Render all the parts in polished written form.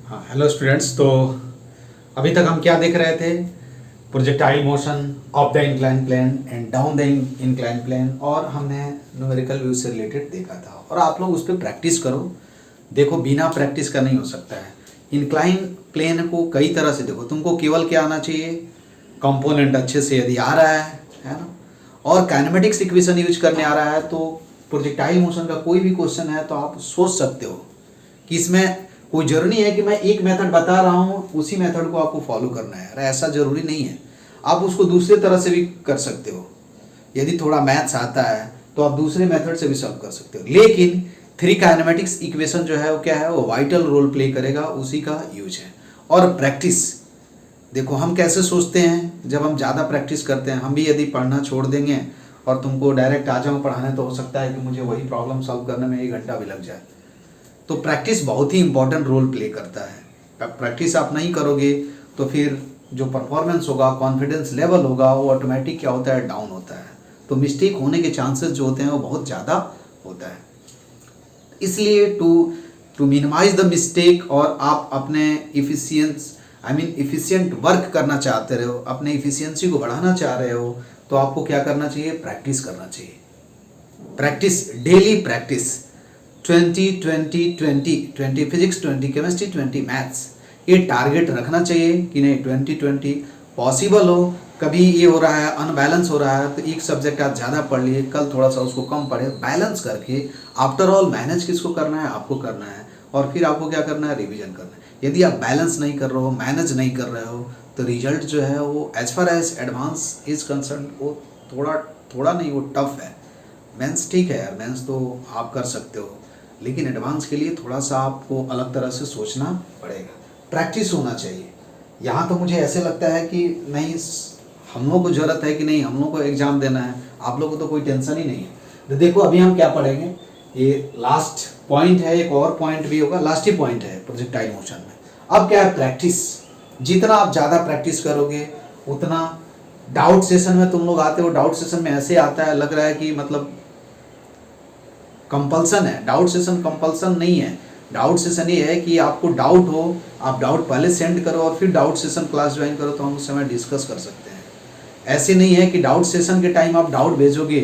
हाँ, hello students. तो अभी तक हम क्या देख रहे थे? Projectile motion up the incline plane and down the incline plane, और हमने न्यूमेरिकल व्यू से रिलेटेड देखा था। और आप लोग उस पर प्रैक्टिस करो। देखो, बिना प्रैक्टिस का नहीं हो सकता है। इंक्लाइन प्लेन को कई तरह से देखो। तुमको केवल क्या आना चाहिए? कंपोनेंट अच्छे से यदि आ रहा है ना, और काइनेमेटिक्स इक्वेशन यूज करने आ रहा है, तो प्रोजेक्टाइल मोशन का कोई भी क्वेश्चन है तो आप सोच सकते हो कि इसमें कोई जरूरी नहीं है कि मैं एक मेथड बता रहा हूँ उसी मेथड को आपको फॉलो करना है। अरे ऐसा जरूरी नहीं है, आप उसको दूसरे तरह से भी कर सकते हो। यदि थोड़ा मैथ्स आता है तो आप दूसरे मेथड से भी सॉल्व कर सकते हो। लेकिन थ्री काइनेमेटिक्स इक्वेशन जो है वो क्या है, वो वाइटल रोल प्ले करेगा, उसी का यूज है। और प्रैक्टिस देखो, हम कैसे सोचते हैं जब हम ज़्यादा प्रैक्टिस करते हैं। हम भी यदि पढ़ना छोड़ देंगे और तुमको डायरेक्ट आ जाऊँ पढ़ाने, तो हो सकता है कि मुझे वही प्रॉब्लम सॉल्व करने में 1 घंटा भी लग जाए। तो प्रैक्टिस बहुत ही इंपॉर्टेंट रोल प्ले करता है। प्रैक्टिस आप नहीं करोगे तो फिर जो परफॉर्मेंस होगा, कॉन्फिडेंस लेवल होगा, वो ऑटोमेटिक क्या होता है, डाउन होता है। तो मिस्टेक होने के चांसेस जो होते हैं वो बहुत ज़्यादा होता है। इसलिए टू मिनिमाइज द मिस्टेक, और आप अपने इफिशिएंट वर्क करना चाहते रहे हो, अपने इफिशियंसी को बढ़ाना चाह रहे हो, तो आपको क्या करना चाहिए? प्रैक्टिस करना चाहिए। Practice, daily practice. 20 physics, 20 chemistry, 20 maths, ये टारगेट रखना चाहिए कि नहीं 20 पॉसिबल हो। कभी ये हो रहा है, अनबैलेंस हो रहा है, तो एक सब्जेक्ट आज ज़्यादा पढ़ लिए, कल थोड़ा सा उसको कम पढ़े, बैलेंस करके। आफ्टर ऑल मैनेज किसको करना है? आपको करना है। और फिर आपको क्या करना है? रिवीजन करना है। यदि आप बैलेंस नहीं कर रहे हो, मैनेज नहीं कर रहे हो, तो रिजल्ट जो है वो as far as advance is concern, वो थोड़ा नहीं, वो टफ है। मेंस ठीक है यार, मेंस तो आप कर सकते हो, लेकिन एडवांस के लिए थोड़ा सा आपको अलग तरह से सोचना पड़ेगा। प्रैक्टिस होना चाहिए। यहाँ तो मुझे ऐसे लगता है कि नहीं, हम लोगों को ज़रूरत है कि नहीं, हम लोगों को एग्ज़ाम देना है, आप लोगों को तो कोई टेंशन ही नहीं है। तो देखो, अभी हम क्या पढ़ेंगे, ये लास्ट पॉइंट है, एक और पॉइंट भी होगा, लास्ट ही पॉइंट है प्रोजेक्टाइल मोशन में। अब क्या है? प्रैक्टिस। जितना आप ज़्यादा प्रैक्टिस करोगे उतना, डाउट सेशन में तुम लोग आते हो, डाउट सेशन में ऐसे आता है, लग रहा है कि मतलब कंपल्सन है। डाउट सेशन कंपल्सन नहीं है। डाउट सेशन ये है कि आपको डाउट हो, आप डाउट पहले सेंड करो और फिर डाउट सेशन क्लास ज्वाइन करो, तो हम उस समय डिस्कस कर सकते हैं। ऐसे नहीं है कि डाउट सेशन के टाइम आप डाउट भेजोगे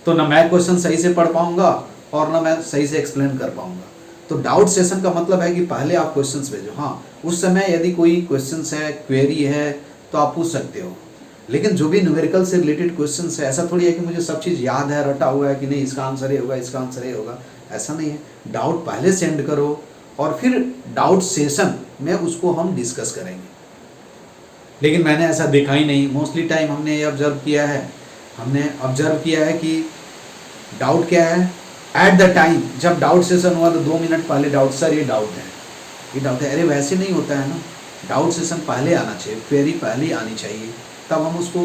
तो ना मैं क्वेश्चन सही से पढ़ पाऊंगा और ना मैं सही से एक्सप्लेन कर पाऊंगा। तो डाउट सेशन का मतलब है कि पहले आप क्वेश्चंस भेजो। हाँ, उस समय यदि कोई क्वेश्चंस है, क्वेरी है, तो आप पूछ सकते हो। लेकिन जो भी न्यूमेरिकल से रिलेटेड क्वेश्चंस है, ऐसा थोड़ी है कि मुझे सब चीज़ याद है, रटा हुआ है कि नहीं इसका आंसर ये होगा, इसका आंसर ये होगा, ऐसा नहीं है। डाउट पहले सेंड करो और फिर डाउट सेशन में उसको हम डिस्कस करेंगे। लेकिन मैंने ऐसा देखा ही नहीं। मोस्टली टाइम हमने ये ऑब्जर्व किया है कि डाउट क्या है, एट द टाइम जब डाउट सेशन हुआ तो 2 मिनट पहले डाउट, सर ये डाउट है, ये डाउट है। अरे वैसे नहीं होता है ना, डाउट सेशन पहले आना चाहिए, क्वेरी पहले आनी चाहिए, तब हम उसको,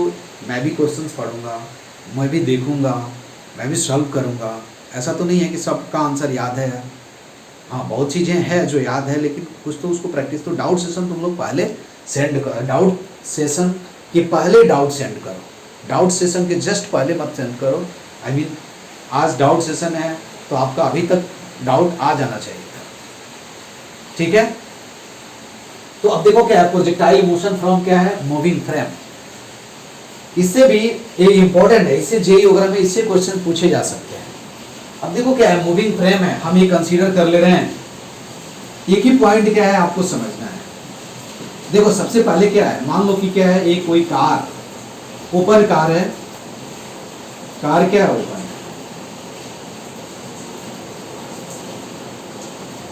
मैं भी क्वेश्चंस पढ़ूंगा, मैं भी देखूंगा, मैं भी सॉल्व करूंगा। ऐसा तो नहीं है कि सबका आंसर याद है। हाँ, बहुत चीज़ें हैं जो याद है, लेकिन कुछ तो उसको प्रैक्टिस। तो डाउट सेशन तुम लोग पहले सेंड करो, डाउट सेशन के पहले डाउट सेंड करो, डाउट सेशन के जस्ट पहले मत सेंड करो। आई मीन आज डाउट सेशन है तो आपका अभी तक डाउट आ जाना चाहिए था, ठीक है। तो अब देखो क्या है, प्रोजेक्टाइल मोशन फ्रॉम क्या है, मूविंग फ्रेम। इससे भी ये इंपॉर्टेंट है, इससे जेईई वगैरह में इससे क्वेश्चन पूछे जा सकते हैं। अब देखो क्या है, मूविंग फ्रेम है, हम ये कंसीडर कर ले रहे हैं। एक ही पॉइंट क्या है आपको समझना है। देखो सबसे पहले क्या है, मान लो कि क्या है, एक कोई कार, ओपन कार है, कार क्या है,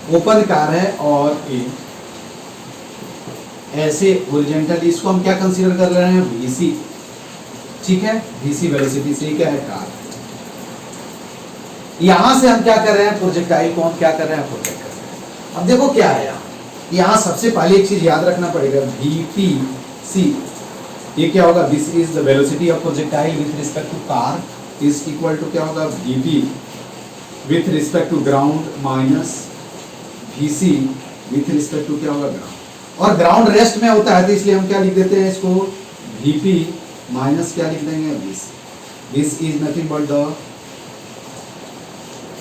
ओपन कार है, और ऐसे हॉरिजॉन्टली, इसको हम क्या कंसीडर कर रहे हैं, वीसी, ठीक है, वीसी वेलोसिटी से क्या है, कार। यहां से हम क्या कर रहे हैं, प्रोजेक्टाइल को हम क्या कर रहे हैं, प्रोजेक्ट कर रहे हैं। अब देखो क्या है, यहां सबसे पहले एक चीज याद रखना पड़ेगा, VPC, ये क्या होगा, this is the velocity of projectile with respect to car, is equal to क्या होगा, VP with respect to ground minus VC with respect to क्या होगा, ग्राउंड। और ग्राउंड रेस्ट में होता है, तो इसलिए हम क्या लिख देते हैं इसको, VP माइनस क्या लिख देंगे, this is nothing but the.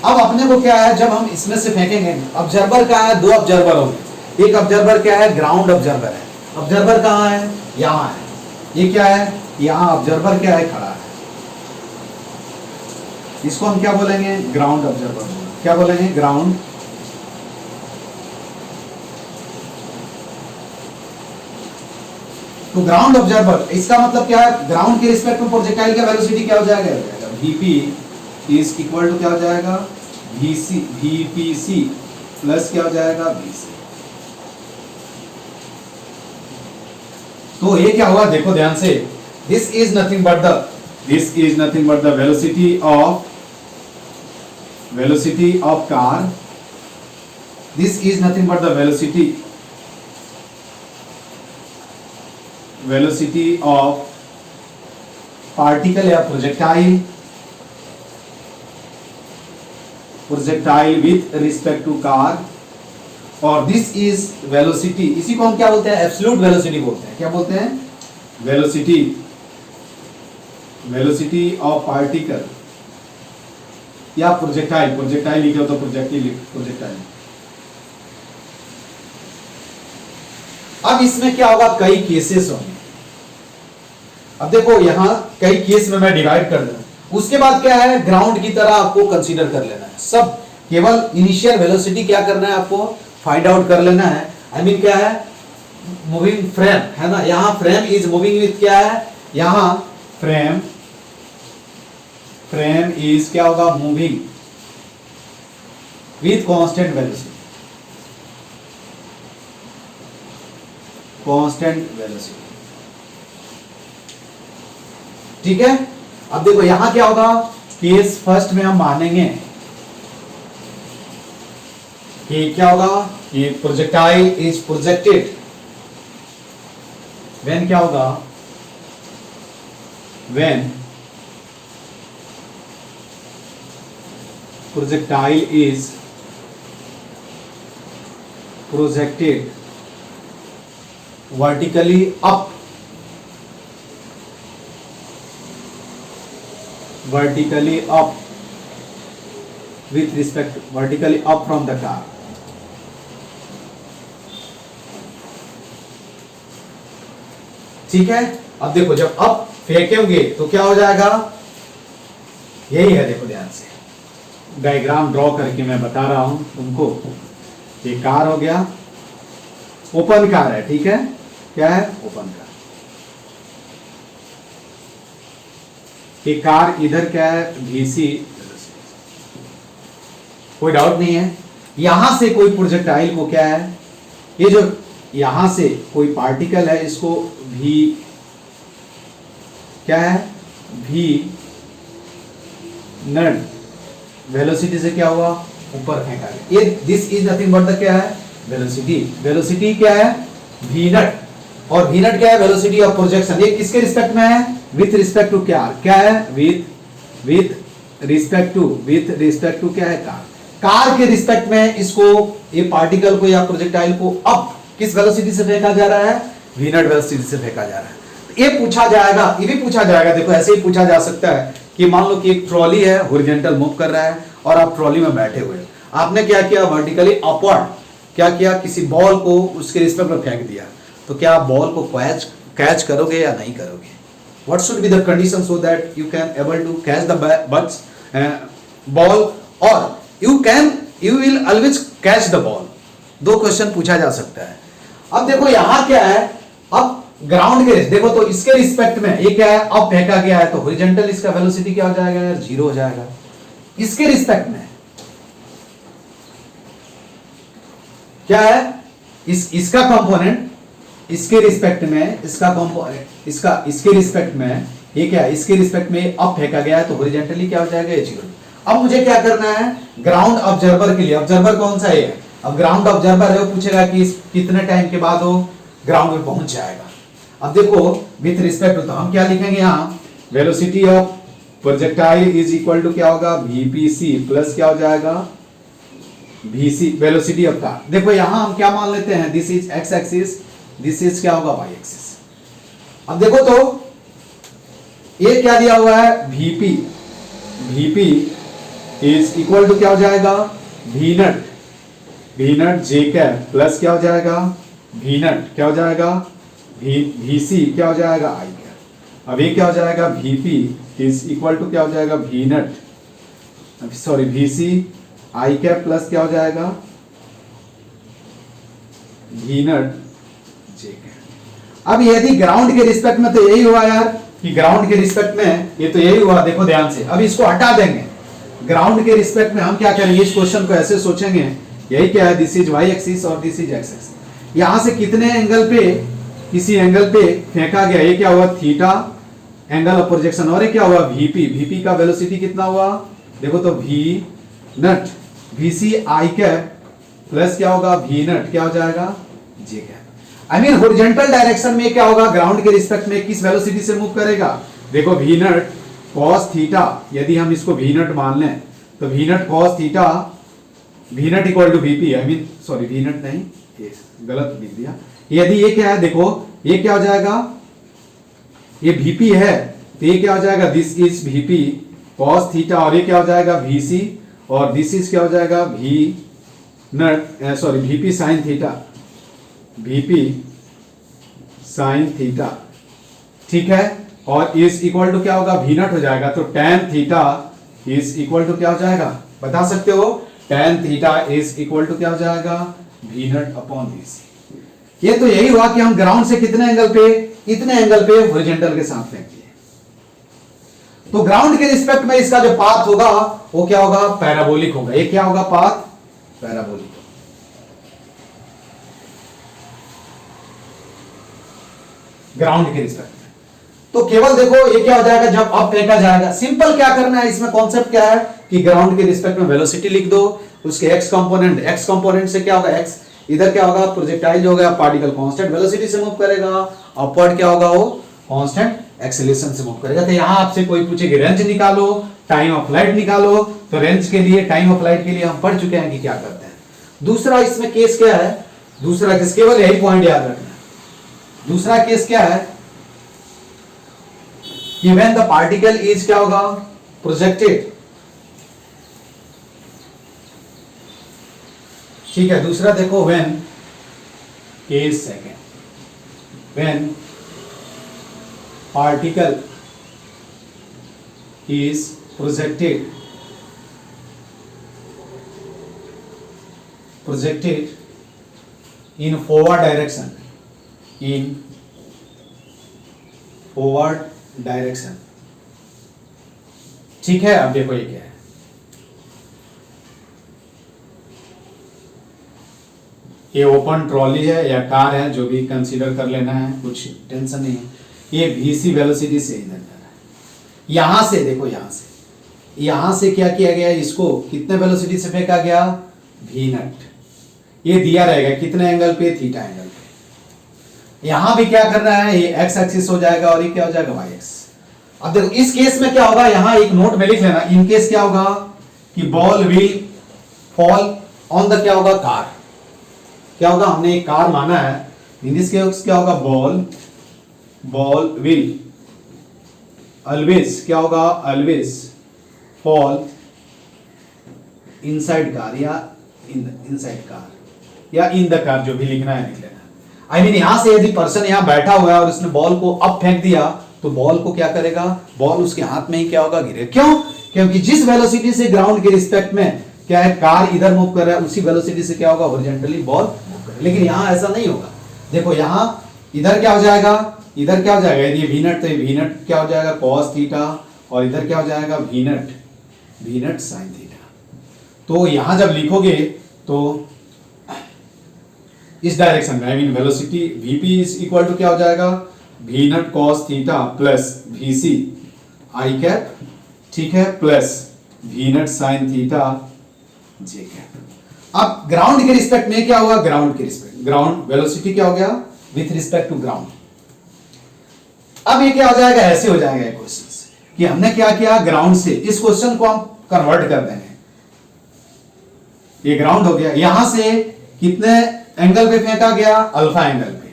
अब अपने को क्या है, जब हम इसमें से फेंकेंगे, ऑब्जर्वर का है, 2 ऑब्जर्वर होंगे, एक ऑब्जर्वर क्या है, ग्राउंड ऑब्जर्वर है। ऑब्जर्वर कहाँ है, यहाँ है। ये क्या है, यहाँ ऑब्जर्वर क्या है, खड़ा है। इसको हम क्या बोलेंगे, ग्राउंड ऑब्जर्वर। क्या बोलेंगे, ग्राउंड। तो ग्राउंड ऑब्जर्वर, इसका मतलब क्या है, ग्राउंड के रिस्पेक्ट में प्रोजेक्टाइल का वेलोसिटी क्या हो जाएगा, vp इज इक्वल टू क्या हो जाएगा, vpc प्लस क्या हो जाएगा, vc। तो ये क्या हुआ, देखो ध्यान से, this is nothing but the velocity of car, this is nothing but the velocity of particle या projectile with respect to car, और दिस इज वेलोसिटी, इसी को हम क्या बोलते हैं, एब्सोल्यूट वेलोसिटी बोलते हैं। क्या बोलते हैं, वेलोसिटी ऑफ पार्टिकल या प्रोजेक्टाइल लिखे हो तो प्रोजेक्टाइल। अब इसमें क्या होगा, कई केसेस होंगे। अब देखो यहां कई केस में मैं डिवाइड कर दूं, उसके बाद क्या है, ग्राउंड की तरह आपको कंसीडर कर लेना है। सब केवल इनिशियल वेलोसिटी क्या करना है, आपको फाइंड आउट कर लेना है। आई मीन क्या है, मूविंग फ्रेम है ना, यहां फ्रेम इज मूविंग विथ क्या है, यहां फ्रेम इज क्या होगा, मूविंग विथ कांस्टेंट वेलोसिटी, ठीक है। अब देखो यहां क्या होगा, केस फर्स्ट में हम मानेंगे कि क्या होगा, कि प्रोजेक्टाइल इज प्रोजेक्टेड व्हेन क्या होगा, when projectile is projected vertically up with respect vertically up from the car। ठीक है। अब देखो जब अप फेंकेंगे तो क्या हो जाएगा, यही है, देखो ध्यान से डायग्राम ड्रॉ करके मैं बता रहा हूं तुमको। ये कार हो गया, ओपन कार है, ठीक है, क्या है, ओपन कार। ये कार इधर क्या है, VC, कोई डाउट नहीं है। यहां से कोई प्रोजेक्टाइल को क्या है, ये जो यहां से कोई पार्टिकल है, इसको V क्या है, V नट वेलोसिटी से क्या हुआ, ऊपर फेंका गया। ये this is nothing but the क्या है, वेलोसिटी क्या है, V नट, और V नट क्या है, वेलोसिटी ऑफ प्रोजेक्शन। ये किसके रिस्पेक्ट में है, विथ रिस्पेक्ट टू क्या है, विथ रिस्पेक्ट टू क्या है, कार के रिस्पेक्ट में इसको, ये पार्टिकल को या प्रोजेक्टाइल को अब किस वेलोसिटी से फेंका जा रहा है, V नट वेलोसिटी से फेंका जा रहा है। ये पूछा जाएगा, ये भी पूछा जाएगा, देखो ऐसे ही पूछा जा सकता है कि मान लो कि एक ट्रॉली है, हॉरिजॉन्टल मूव कर रहा है और आप ट्रॉली में बैठे हुए, आपने क्या किया, वर्टिकली अपवर्ड क्या किया, किसी बॉल को उसके रिस्पेक्ट में फेंक दिया, तो क्या आप बॉल को कैच करोगे या नहीं करोगे। What should be the condition so that you can able to catch the ball or you will always catch the ball। दो क्वेश्चन पूछा जा सकता है। अब देखो यहां क्या है, अब ग्राउंड के देखो तो इसके रिस्पेक्ट में ये क्या है, अब फेंका गया है, तो हॉरिजॉन्टल इसका वेलोसिटी क्या हो जाएगा यार, 0 हो जाएगा। इसके रिस्पेक्ट में क्या है, इसका कंपोनेंट इसके रिस्पेक्ट में, इसका कंपोनेंट इसके रिस्पेक्ट में ये क्या है, इसके रिस्पेक्ट में अब फेंका गया है, तो हॉरिजॉन्टली क्या हो जाएगा, 0। अब मुझे क्या करना है, ग्राउंड ऑब्जर्वर के लिए, ऑब्जर्वर कौन सा है, अब ग्राउंड ऑब्जर्वर है, वो पूछेगा कि कितने टाइम के बाद वो ग्राउंड पे पहुंच जाएगा। अब देखो विथ रिस्पेक्ट तो हम क्या लिखेंगे, यहाँ velocity of projectile is equal to क्या होगा, VPC प्लस क्या हो जाएगा, VC वेलोसिटी ऑफ कार। देखो यहां हम क्या मान लेते हैं, this is x axis, this is क्या होगा, y एक्सिस। अब देखो तो ये क्या दिया हुआ है, VP इज इक्वल टू क्या हो जाएगा, V naught v naught j cap plus क्या हो जाएगा वी नट क्या हो जाएगा वी सी क्या हो जाएगा आई कैप। अब ये क्या हो जाएगा v p is equal to क्या हो जाएगा v naught sorry v c i cap plus क्या हो जाएगा वी नट जे कैप। अब यदि ग्राउंड के रिस्पेक्ट में तो यही हुआ यार कि ग्राउंड के रिस्पेक्ट में ये तो यही हुआ, देखो ध्यान से। अब इसको हटा देंगे, ग्राउंड के रिस्पेक्ट में हम क्या करेंगे, इस क्वेश्चन को ऐसे सोचेंगे, यही क्या है, दिस इज वाई एक्सिस और दिस इज एक्स एक्सिस। यहां से कितने एंगल पे, किसी एंगल पे फेंका गया, ये क्या हुआ थीटा एंगल ऑफ प्रोजेक्शन, और ये क्या हुआ वीपी, वीपी का वेलोसिटी कितना हुआ, देखो तो v naught v c i cap plus क्या होगा वी नट क्या हो जाएगा j cap. I mean horizontal direction में क्या होगा, ग्राउंड के रिस्पेक्ट में किस वेलोसिटी से मूव करेगा, देखो वी नट कॉस थीटा, यदि हम इसको वी नट मान लें तो v naught cos theta v naught equal to v p, I mean sorry v naught नहीं, ये गलत लिख दिया। यदि ये क्या है, देखो ये क्या हो जाएगा, ये वीपी है तो ये क्या हो जाएगा this is VP cos theta, और ये क्या हो जाएगा वीसी, और दिस इज क्या हो जाएगा v naught sorry vp sine theta, vp sine theta, ठीक है। और इज इक्वल टू क्या होगा वी नट हो जाएगा, तो tan theta is equal to क्या हो जाएगा, बता सकते हो, tan theta is equal to क्या हो जाएगा वी नट अपॉन वीसी। ये तो यही हुआ कि हम ग्राउंड से कितने एंगल पे, इतने एंगल पे हॉरिजॉन्टल के साथ फेंक दिए। तो ग्राउंड के रिस्पेक्ट में इसका जो पाथ होगा वो क्या होगा, पैराबोलिक होगा। ये क्या होगा पाथ, पैराबोलिक। ग्राउंड के रिस्पेक्ट में तो केवल देखो ये क्या हो जाएगा, जब अब फेंका जाएगा, सिंपल क्या करना है इसमें, कॉन्सेप्ट क्या है कि ग्राउंड के रिस्पेक्ट में वेलोसिटी लिख दो, उसके एक्स कंपोनेंट से क्या होगा एक्स, इधर क्या होगा प्रोजेक्टाइल जो होगा पार्टिकल कांस्टेंट वेलोसिटी से मूव करेगा, अपवर्ड क्या होगा वो कांस्टेंट एक्सेलरेशन से मूव करेगा। तो यहां आपसे कोई पूछेगी रेंज निकालो, टाइम ऑफ फ्लाइट निकालो, तो रेंज के लिए, टाइम ऑफ फ्लाइट के लिए हम पढ़ चुके हैं कि क्या करते हैं। दूसरा इसमें केस क्या है, दूसरा केस केवल यही पॉइंट याद रखना है। दूसरा केस क्या है कि when the particle is क्या होगा प्रोजेक्टेड, ठीक है। दूसरा देखो when case second, when particle is projected in forward direction, in forward direction, ठीक है। अब देखो ये क्या है, ये ओपन ट्रॉली है या कार है, जो भी कंसीडर कर लेना है, कुछ टेंशन नहीं है। ये वीसी वेलोसिटी से इधर जा रहा है, यहां से देखो, यहां से क्या किया गया, इसको कितने वेलोसिटी से फेंका गया वी नट, ये दिया रहेगा कितने एंगल पे, थीटा एंगल पे। यहां भी क्या करना है, ये एक्स एक्सिस हो जाएगा और ये क्या हो जाएगा वाई एक्स। अब देखो इस केस में क्या होगा, यहां एक नोट में लिख लेना, इन केस क्या होगा कि ball will fall on the क्या होगा कार, क्या होगा, हमने एक कार माना है, इन दिस केस क्या होगा बॉल विल ऑलवेज क्या होगा, ऑलवेज फॉल इनसाइड कार या इनसाइड कार या इन द कार, जो भी लिखना है लिख लेना। आई मीन यहां से यदि पर्सन यहां बैठा हुआ है और उसने बॉल को अप फेंक दिया तो बॉल को क्या करेगा, बॉल उसके हाथ में ही क्या होगा गिरे। क्यों, क्योंकि जिस वेलोसिटी से ग्राउंड के रिस्पेक्ट में क्या है कार इधर मूव कर रहा है, उसी वेलोसिटी से क्या होगा हॉरिजॉन्टली बॉल मूव करेगा। लेकिन यहां ऐसा नहीं होगा, देखो यहां इधर क्या हो जाएगा, इधर क्या हो जाएगा, यदि वी नट तो वी नट क्या हो जाएगा कॉस थीटा, और इधर क्या हो जाएगा वी नट साइन थीटा। तो यहां जब लिखोगे तो इस डायरेक्शन में, I mean velocity vp is equal to क्या हो जाएगा v naught cos theta plus vc i cap, ठीक है, plus v naught sine theta j cap. अब ग्राउंड के रिस्पेक्ट में क्या हुआ, ग्राउंड वेलोसिटी क्या हो गया विथ रिस्पेक्ट टू ग्राउंड। अब ये क्या हो जाएगा, ऐसे हो जाएगा क्वेश्चन कि हमने क्या किया, ग्राउंड से इस क्वेश्चन को हम कन्वर्ट कर देंगे, ये ग्राउंड हो गया, यहां से कितने एंगल पे फेंका गया, अल्फा एंगल पे,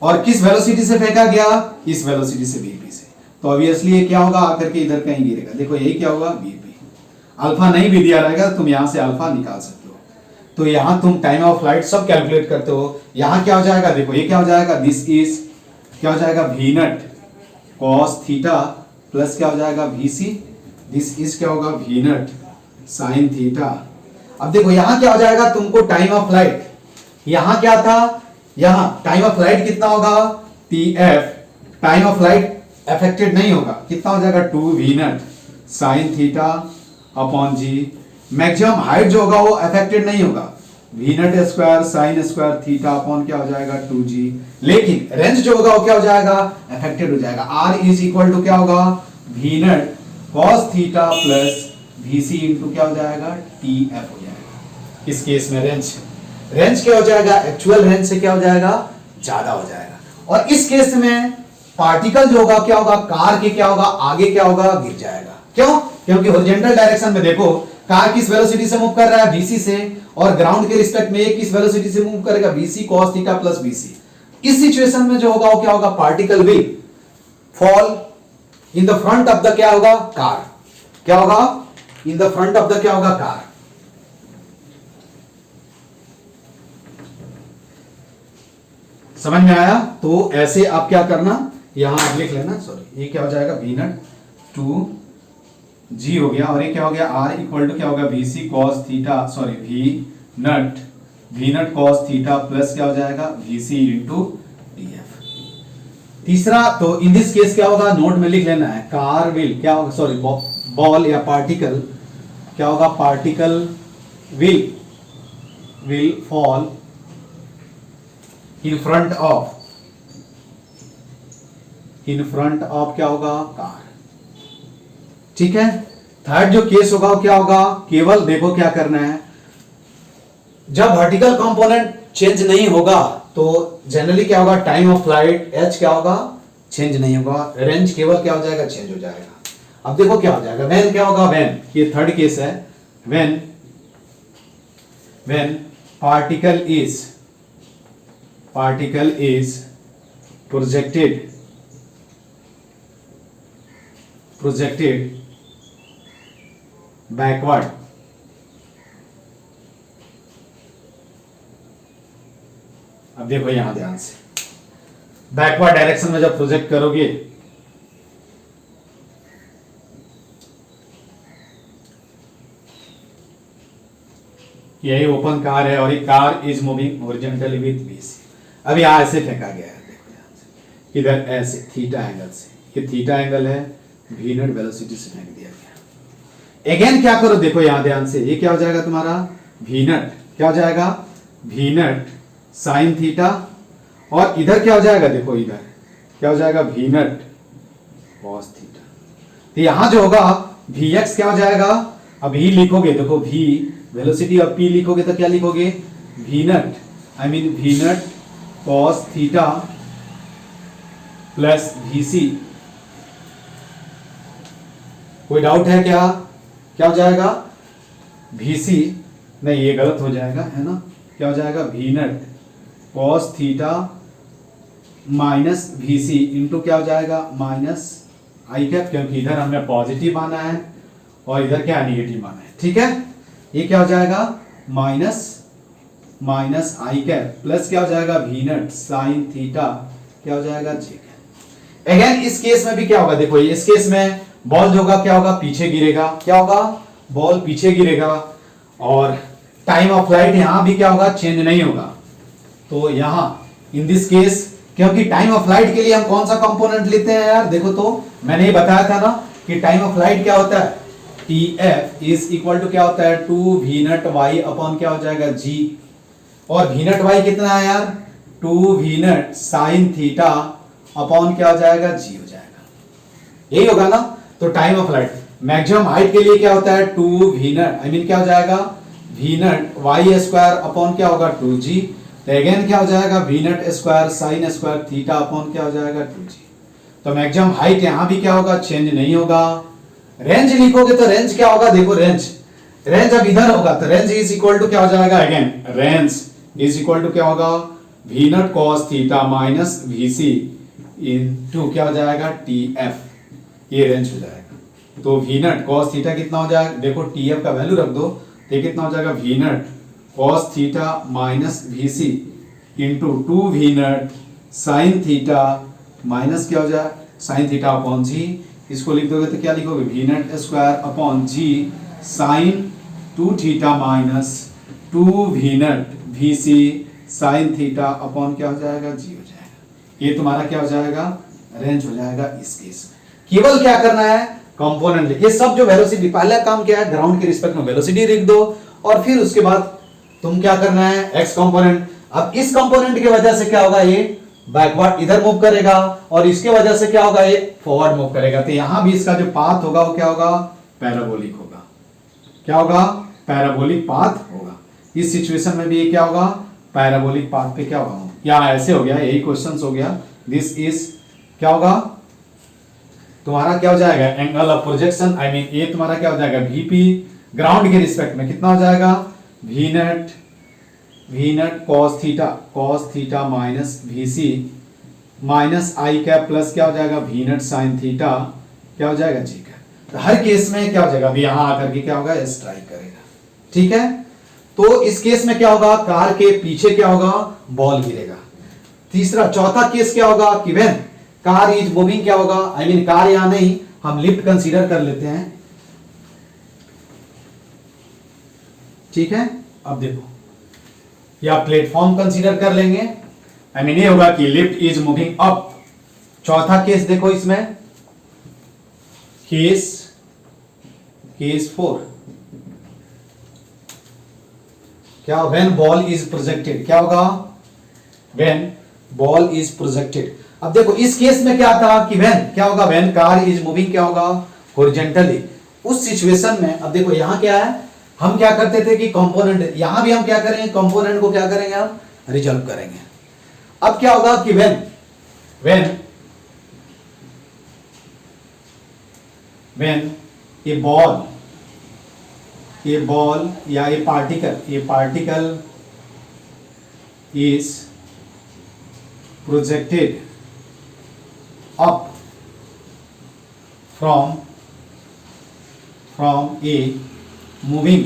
और किस वेलोसिटी से फेंका गया, इस वेलोसिटी से वीपी से। तो ऑब्वियसली ये क्या होगा, आकर के इधर कहीं गिरेगा, देखो यही क्या होगा वीपी। अल्फा नहीं भी दिया रहेगा, तुम यहां से अल्फा निकाल सकते हो, तो यहां तुम टाइम ऑफ फ्लाइट सब कैलकुलेट करते हो। यहां क्या हो जाएगा, देखो ये क्या हो जाएगा, दिस इज क्या हो जाएगा, v naught cos theta plus क्या हो जाएगा, वी सी, दिस इज क्या होगा, वी नट साइन थीटा। अब देखो यहां क्या हो जाएगा, तुमको टाइम ऑफ फ्लाइट, यहां क्या था, यहां टाइम ऑफ फ्लाइट कितना होगा, t f, time of flight affected नहीं होगा, कितना हो जाएगा, 2 v naught sine theta upon g. Maximum height जो होगा वो अफेक्टेड नहीं होगा, v naught square sine square theta upon क्या हो जाएगा, 2g। लेकिन रेंज जो होगा वो क्या हो जाएगा, अफेक्टेड हो जाएगा। r इज इक्वल टू क्या होगा, v naught cos theta plus v c into क्या हो जाएगा, टी एफ हो जाएगा। इस केस में रेंज क्या हो जाएगा, एक्चुअल रेंज से क्या हो जाएगा, ज्यादा हो जाएगा। और इस केस में पार्टिकल जो होगा क्या होगा, कार के क्या होगा, आगे क्या होगा, गिर जाएगा। क्यों, क्योंकि हॉरिजॉन्टल डायरेक्शन में देखो कार किस वेलोसिटी से मूव कर रहा है, vc से, और ग्राउंड के रिस्पेक्ट में ये किस वेलोसिटी से मूव करेगा, vc cos theta plus vc। इस सिचुएशन में जो होगा वो क्या होगा, particle will fall in the front of the क्या होगा, कार, क्या होगा, in the front of the क्या होगा, कार। समझ में आया। तो ऐसे आप क्या करना, यहां आप लिख लेना, सॉरी ये क्या हो जाएगा, वी नट 2 जी हो गया, और ये क्या हो गया, r इक्वल टू क्या होगा, v c cos theta, sorry v naught cos theta plus क्या हो जाएगा, v c into d f. तीसरा, तो इन दिस केस क्या होगा, नोट में लिख लेना है, कार विल क्या होगा, सॉरी बॉल या पार्टिकल क्या होगा, particle will fall in front of क्या होगा, कार। ठीक है। थर्ड जो केस होगा वो क्या होगा, केवल देखो क्या करना है, जब वर्टिकल कंपोनेंट चेंज नहीं होगा तो जनरली क्या होगा, टाइम ऑफ फ्लाइट एच क्या होगा, चेंज नहीं होगा, रेंज केवल क्या हो जाएगा, चेंज हो जाएगा। अब देखो क्या हो जाएगा, व्हेन क्या होगा, व्हेन, ये थर्ड केस है, when particle is projected backward, अब देखो यहां ध्यान से, बैकवर्ड डायरेक्शन में जब प्रोजेक्ट करोगे यही ओपन कार है और ये car is moving horizontally with BC. अब यहां ऐसे फेंका गया है, देखो ध्यान से, इधर ऐसे थीटा एंगल से, ये थीटा एंगल है, वी नॉट वेलोसिटी से फेंक दिया गया। अगेन क्या करो, देखो यहां ध्यान से, ये क्या हो जाएगा तुम्हारा, वी नट क्या हो जाएगा, वी नट साइन थीटा, और इधर क्या हो जाएगा, देखो इधर क्या हो जाएगा, वी नट कॉस थीटा। तो यहां जो होगा वी एक्स क्या हो जाएगा, अब ही लिखोगे, देखो वी वेलोसिटी और पी लिखोगे तो क्या लिखोगे, v naught cos theta plus v c. कोई डाउट है क्या, क्या हो जाएगा, वी सी, नहीं ये गलत हो जाएगा, है ना, क्या हो जाएगा, v naught cos theta minus v c into क्या हो जाएगा, माइनस आई कैप, क्योंकि इधर हमने पॉजिटिव माना है और इधर क्या निगेटिव माना है। ठीक है, ये क्या हो जाएगा, माइनस आई कैप प्लस क्या हो जाएगा, वी नट साइन थीटा क्या हो जाएगा, जी। अगेन इस केस में भी क्या होगा, देखो इस केस में बॉल जो होगा क्या होगा, पीछे गिरेगा, क्या होगा, बॉल पीछे गिरेगा, और टाइम ऑफ फ्लाइट यहां भी क्या होगा, चेंज नहीं होगा। तो यहां इन दिस केस, क्योंकि टाइम ऑफ फ्लाइट के लिए हम कौन सा कंपोनेंट लेते हैं यार, देखो तो मैंने ये बताया था ना कि टाइम ऑफ फ्लाइट क्या होता है, t f is equal to क्या होता है, 2 वी नट वाई अपॉन क्या हो जाएगा, जी, और वी नट वाई कितना है यार, 2 v naught sine theta upon क्या हो जाएगा, जी हो जाएगा, यही होगा ना। तो time of flight maximum height के लिए क्या होता है, 2 वी नट, क्या हो जाएगा, v naught y square upon क्या होगा, 2g। तो अगेन क्या हो जाएगा, v naught square sine square theta upon क्या हो जाएगा, 2g। तो मैक्सिमम हाइट यहां भी क्या होगा, चेंज नहीं होगा। रेंज लिखोगे तो रेंज क्या होगा, देखो रेंज अब इधर होगा तो रेंज इज इक्वल टू क्या हो जाएगा, again range is equal to क्या होगा, v naught cos theta minus v c into क्या हो जाएगा, टी एफ, ये रेंज हो जाएगा। तो वी नट कॉस थीटा कितना हो जाएगा, देखो टी एफ का वैल्यू रख दो, तो कितना हो जाएगा, v naught cos theta minus v c into 2 v naught sine theta minus क्या हो जाए साइन थीटा अपॉन जी। इसको लिख दोगे तो क्या लिखोगे v naught square upon g sine 2 theta minus 2 v naught v c sine theta upon क्या हो जाएगा जी हो जाएगा। ये तुम्हारा क्या हो जाएगा रेंज हो जाएगा इस केस में। केवल क्या करना है कंपोनेंट, ये सब जो वेलोसिटी, पहला काम क्या है ग्राउंड के रिस्पेक्ट में वेलोसिटी लिख दो और फिर उसके बाद तुम क्या करना है एक्स कंपोनेंट। अब इस कंपोनेंट की वजह से क्या होगा ये बैकवर्ड इधर मूव करेगा और इसके वजह से क्या होगा ये फॉरवर्ड मूव करेगा। तो यहां भी इसका जो पाथ होगा वो क्या होगा पैराबोलिक होगा। क्या होगा पैराबोलिक पाथ होगा। इस सिचुएशन में भी ये क्या होगा पैराबोलिक पाथ पे क्या होगा यहां ऐसे हो गया, यही क्वेश्चन हो गया। दिस इज क्या होगा तुम्हारा क्या हो जाएगा angle of projection, I mean ये तुम्हारा क्या हो जाएगा वीपी ग्राउंड के रिस्पेक्ट में कितना हो जाएगा v naught cos theta minus v c minus i cap plus क्या हो जाएगा वी नट साइन थीटा क्या हो जाएगा जी कैप। तो हर केस में क्या हो जाएगा अभी यहां आकर के क्या होगा स्ट्राइक करेगा। ठीक है, तो इस केस में क्या होगा कार के पीछे क्या होगा बॉल गिरेगा। तीसरा चौथा केस क्या होगा कि व्हेन कार इज मूविंग क्या होगा आई मीन कार यहां नहीं हम लिफ्ट कंसीडर कर लेते हैं। ठीक है, अब देखो या प्लेटफॉर्म कंसीडर कर लेंगे, आई मीन ये होगा कि लिफ्ट इज मूविंग अप। चौथा केस देखो इसमें केस 4 क्या व्हेन बॉल इज प्रोजेक्टेड क्या होगा व्हेन बॉल इज प्रोजेक्टेड। अब देखो इस केस में क्या था कि व्हेन क्या होगा व्हेन कार इज मूविंग क्या होगा हॉरिजॉन्टली। उस सिचुएशन में अब देखो यहां क्या है हम क्या करते थे कि कंपोनेंट, यहां भी हम क्या करेंगे कंपोनेंट को क्या करेंगे हम रिजॉल्व करेंगे। अब क्या होगा कि व्हेन ये बॉल या ये particle is projected up from a moving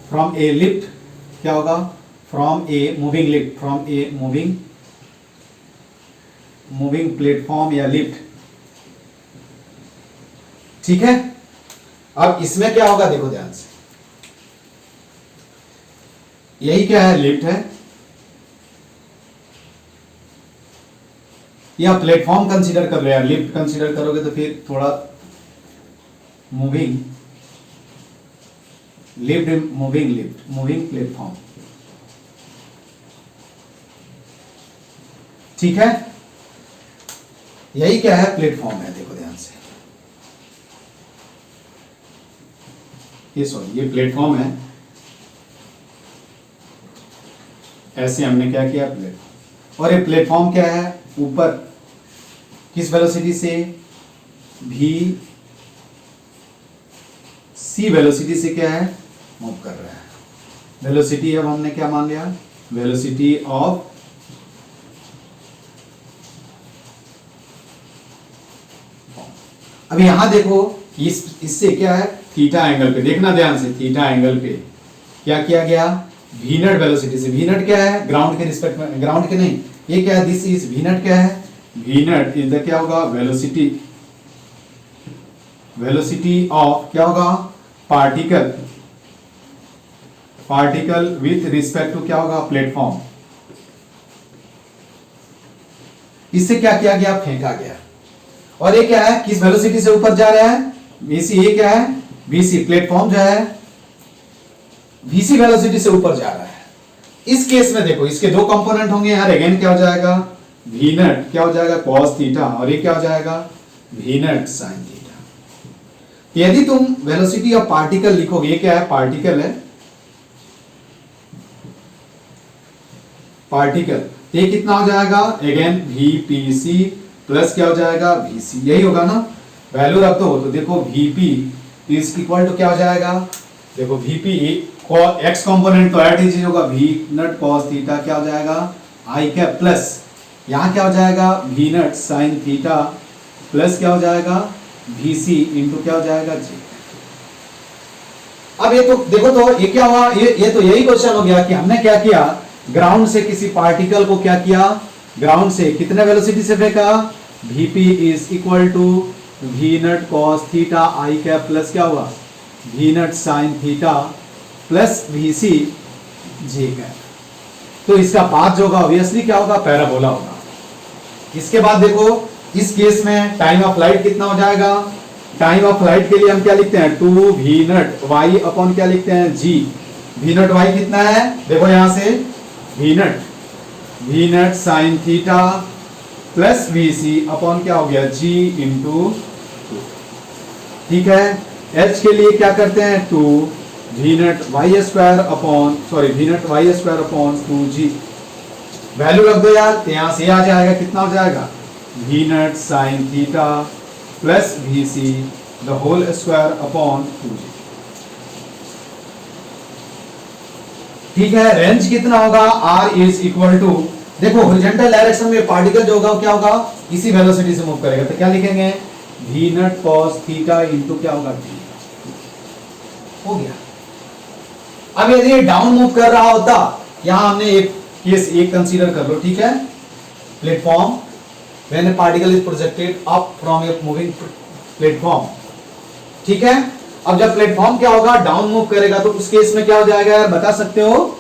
from a lift क्या होगा from a moving प्लेटफॉर्म या लिफ्ट। ठीक है, अब इसमें क्या होगा देखो ध्यान से, यही क्या है लिफ्ट है या प्लेटफॉर्म कंसीडर कर लो यार, लिफ्ट कंसीडर करोगे तो फिर थोड़ा मूविंग प्लेटफॉर्म। ठीक है, यही क्या है प्लेटफॉर्म है देखो ध्यान से, ये प्लेटफॉर्म है। ऐसे हमने क्या किया प्लेटफॉर्म, और ये प्लेटफॉर्म क्या है ऊपर किस वेलोसिटी से भी सी वेलोसिटी से क्या है मूव कर रहा है। वेलोसिटी अब हमने क्या मान लिया वेलोसिटी ऑफ अब यहां देखो इससे क्या है थीटा एंगल पे देखना ध्यान से, थीटा एंगल पे क्या किया गया वी नट वेलोसिटी से। वी नट क्या है ग्राउंड के रिस्पेक्ट में, ग्राउंड के नहीं, ये क्या है दिस इज वी नट क्या है वी नट इज द क्या होगा वेलोसिटी ऑफ क्या होगा पार्टिकल विथ रिस्पेक्ट टू क्या होगा प्लेटफॉर्म। इससे क्या किया गया फेंका गया, और ये क्या है किस वेलोसिटी से ऊपर जा रहा है वीसी, ये क्या है वीसी प्लेटफॉर्म जो है वीसी वेलोसिटी से ऊपर जा रहा है। इस केस में देखो इसके दो कंपोनेंट होंगे यार, अगेन क्या हो जाएगा वी नट क्या हो जाएगा कॉस थीटा और ये क्या हो जाएगा वी नट साइन थीटा। यदि तुम वेलोसिटी ऑफ पार्टिकल लिखोगे, ये क्या है पार्टिकल है, पार्टिकल तो ये कितना हो जाएगा अगेन वीपीसी प्लस क्या हो जाएगा वीसी, यही होगा ना वैल्यू रख दो। तो देखो वीपी इज इक्वल टू क्या हो जाएगा देखो वीपी एक्स कंपोनेंट तो एट इज होगा वी नट कॉस थीटा क्या हो जाएगा आई कैप प्लस यहां क्या हो जाएगा v naught sine theta plus क्या हो जाएगा वीसी इंटू क्या हो जाएगा जी। अब ये तो देखो, तो ये क्या हुआ, ये तो यही क्वेश्चन हो गया कि हमने क्या किया, ग्राउंड से किसी पार्टिकल को क्या किया, ग्राउंड से कितने वेलोसिटी से फेंका, vp is equal to v naught cos theta i cap plus क्या हुआ v naught sine theta plus v c j cap. तो इसका पाथ जो होगा ऑब्वियसली क्या होगा, पैराबोला होगा। इसके बाद देखो इस केस में टाइम ऑफ फ्लाइट कितना हो जाएगा, टाइम ऑफ फ्लाइट के लिए हम क्या लिखते हैं 2 वी नट वाई अपॉन क्या लिखते हैं जी। वी नट वाई कितना है, देखो यहां से v naught sine theta plus v c upon क्या हो गया जी इंटू, ठीक है। एच के लिए क्या करते हैं 2 v naught y square upon v naught y square upon 2g। Value रख दो यार, तो यहां से आ जाएगा, कितना हो जाएगा v naught sine theta plus v c the whole square upon 2g। ठीक है, रेंज कितना होगा, r इज इक्वल टू, देखो हॉरिजॉन्टल डायरेक्शन में पार्टिकल जो होगा क्या होगा, इसी वेलोसिटी से मूव करेगा, तो क्या लिखेंगे v naught cos theta into क्या होगा t। हो गया। अब यदि ये डाउन मूव कर रहा होता, यहां हमने एक केस एक कंसीडर कर लो, ठीक है, platform when a particle is projected up from a moving platform, ठीक है। अब जब प्लेटफॉर्म क्या होगा, डाउन मूव करेगा, तो उस केस में क्या हो जाएगा यार, बता सकते हो,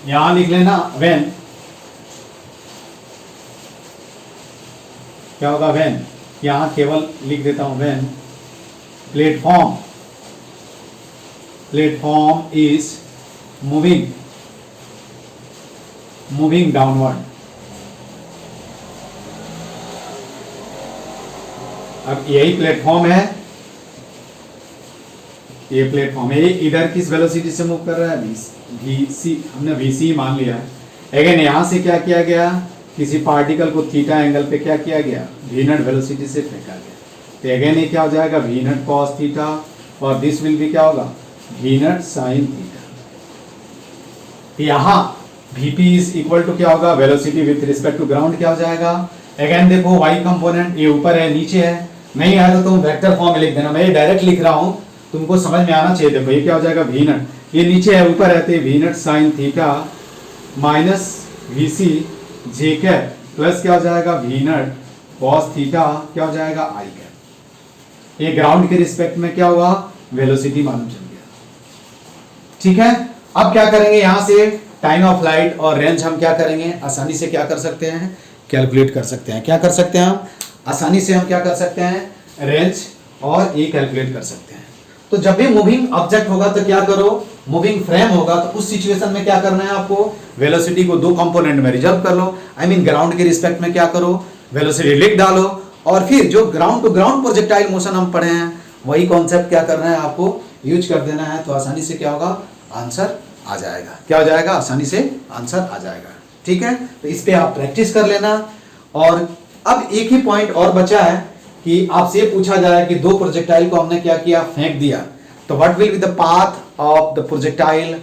यहां लिख लेना व्हेन, क्या होगा व्हेन, यहां केवल लिख देता हूं when platform is moving downward. अब यही प्लेटफॉर्म है, ये प्लेटफॉर्म है, इधर किस वेलोसिटी से मूव कर रहा है, vc, हमने vc मान लिया है। अगेन यहां से क्या किया गया, किसी पार्टिकल को थीटा एंगल पे क्या किया गया, वी नट वेलोसिटी से फेंका गया, तो अगेन ये क्या हो जाएगा वी नट कॉस थीटा, और दिस विल भी क्या होगा वी नट साइन थीटा। यहां vp इज इक्वल टू क्या होगा, velocity with respect to ground क्या हो जाएगा, अगेन देखो y कंपोनेंट ये ऊपर है नीचे है, नहीं आया तो तुम वेक्टर फॉर्म में लिख देना, मैं ये डायरेक्ट लिख रहा हूं, तुमको समझ में आना चाहिए। देखो ये क्या हो जाएगा वी नट, ये नीचे है ऊपर है, तो v naught sine theta minus v c j cap plus क्या हो जाएगा वी नट कॉस थीटा क्या हो जाएगा आई कैप। ये ग्राउंड के रिस्पेक्ट में क्या हुआ, वेलोसिटी मालूम चल गया, ठीक है। अब क्या करेंगे, यहां से टाइम ऑफ फ्लाइट और रेंज हम क्या करेंगे, आसानी से क्या कर सकते हैं, कैलकुलेट कर सकते हैं। क्या कर सकते हैं हम, आसानी से हम क्या कर सकते हैं, रेंज और ये कैलकुलेट कर सकते हैं। तो जब भी मूविंग ऑब्जेक्ट होगा तो क्या करो, मूविंग फ्रेम होगा, तो उस सिचुएशन में क्या करना है आपको, वेलोसिटी को दो कंपोनेंट में रिजर्व कर लो, आई मीन ग्राउंड के रिस्पेक्ट में क्या करो, वेलोसिटी लिख डालो, और फिर जो ground to ground projectile motion हम पढ़े हैं वही कॉन्सेप्ट क्या करना है आपको यूज कर देना है, तो आसानी से क्या होगा, आंसर आ जाएगा। क्या हो जाएगा, आसानी से आंसर आ जाएगा, ठीक है। तो इस पे आप प्रैक्टिस कर लेना। और अब एक ही पॉइंट और बचा है कि आपसे पूछा जाए कि दो प्रोजेक्टाइल को हमने क्या किया, फेंक दिया, तो what will be the path of the projectile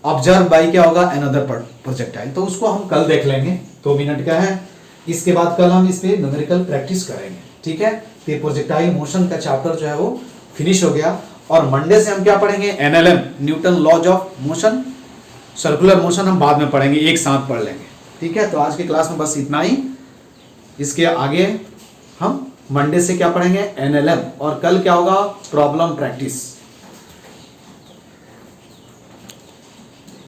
observe by क्या होगा, अनदर प्रोजेक्टाइल। तो उसको हम कल देख लेंगे, 2 मिनट का है, इसके बाद कल हम इस पे न्यूमेरिकल प्रैक्टिस करेंगे, ठीक है। तो ये प्रोजेक्टाइल मोशन का चैप्टर जो है वो फिनिश हो गया, और मंडे से हम क्या पढ़ेंगे, NLM, Newton laws of motion, circular motion हम बाद में पढ़ेंगे, एक साथ पढ़ लेंगे, ठीक है। तो आज की क्लास में बस इतना ही, इसके आगे हम मंडे से क्या पढ़ेंगे, एनएलएम, और कल क्या होगा, प्रॉब्लम प्रैक्टिस।